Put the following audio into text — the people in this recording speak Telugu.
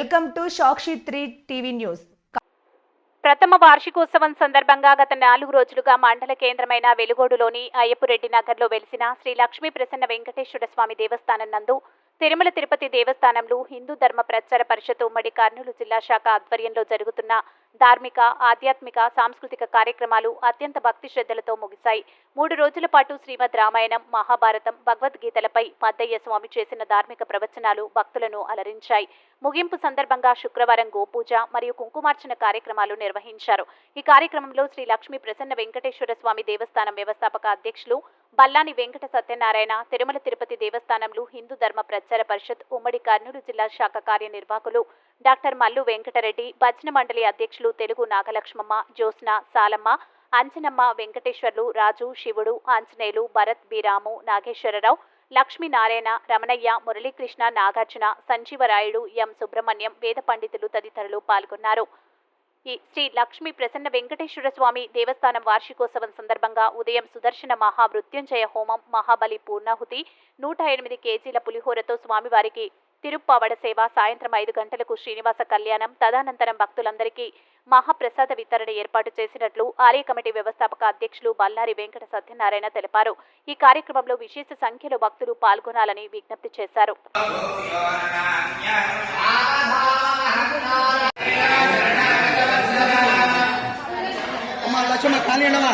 Welcome to Sakshi 3 TV news. ప్రథమ వార్షికోత్సవం సందర్భంగా గత 4 రోజులుగా మండల కేంద్రమైన వెలుగోడులోని అయ్యపురెడ్డి నగర్లో వెలిసిన శ్రీ లక్ష్మీ ప్రసన్న వెంకటేశ్వర స్వామి దేవస్థానం నందు తిరుమల తిరుపతి దేవస్థానంలో హిందూ ధర్మ ప్రచార పరిషత్ ఉమ్మడి కర్నూలు జిల్లా శాఖ ఆధ్వర్యంలో జరుగుతున్న ధార్మిక, ఆధ్యాత్మిక, సాంస్కృతిక కార్యక్రమాలు అత్యంత భక్తి శ్రద్ధలతో ముగిశాయి. 3 రోజుల పాటు శ్రీమద్ రామాయణం, మహాభారతం, భగవద్గీతలపై పద్దయ్య స్వామి చేసిన ధార్మిక ప్రవచనాలు భక్తులను అలరించాయి. ముగింపు సందర్భంగా శుక్రవారం గోపూజ మరియు కుంకుమార్చన కార్యక్రమాలు నిర్వహించారు. ఈ కార్యక్రమంలో శ్రీ లక్ష్మీ ప్రసన్న వెంకటేశ్వర స్వామి దేవస్థానం వ్యవస్థాపక అధ్యక్షులు బల్లాని వెంకట సత్యనారాయణ, తిరుమల తిరుపతి దేవస్థానంలో హిందూ ధర్మ ప్రచార పరిషత్ ఉమ్మడి కర్నూలు జిల్లా శాఖ కార్యనిర్వాహకులు డాక్టర్ మల్లు వెంకటరెడ్డి, భజన మండలి అధ్యక్షులు తెలుగు నాగలక్ష్మమ్మ, జ్యోత్స్న, సాలమ్మ, అంజనమ్మ, వెంకటేశ్వర్లు, రాజు, శివుడు, ఆంజనేయులు, భరత్, బీరాము, నాగేశ్వరరావు, లక్ష్మీనారాయణ, రమణయ్య, మురళీకృష్ణ, నాగార్జున, సంజీవరాయుడు, ఎం సుబ్రహ్మణ్యం, వేద పండితులు తదితరులు పాల్గొన్నారు. శ్రీ లక్ష్మీ ప్రసన్న వెంకటేశ్వర స్వామి దేవస్థానం వార్షికోత్సవం సందర్భంగా ఉదయం సుదర్శన మహామృత్యుంజయ హోమం, మహాబలి పూర్ణాహుతి, 108 కేజీల పులిహోరతో స్వామివారికి తిరుప్పావడ సేవ, సాయంత్రం 5 గంటలకు శ్రీనివాస కళ్యాణం, తదనంతరం భక్తులందరికీ మహాప్రసాద వితరణ ఏర్పాటు చేసినట్లు ఆలయ కమిటీ వ్యవస్థాపక అధ్యక్షులు బల్లారి వెంకట సత్యనారాయణ తెలిపారు. ఈ కార్యక్రమంలో విశేష సంఖ్యలో భక్తులు పాల్గొనాలని విజ్ఞప్తి చేశారు. లక్ష్మణ ఖాళీ ఉండవా?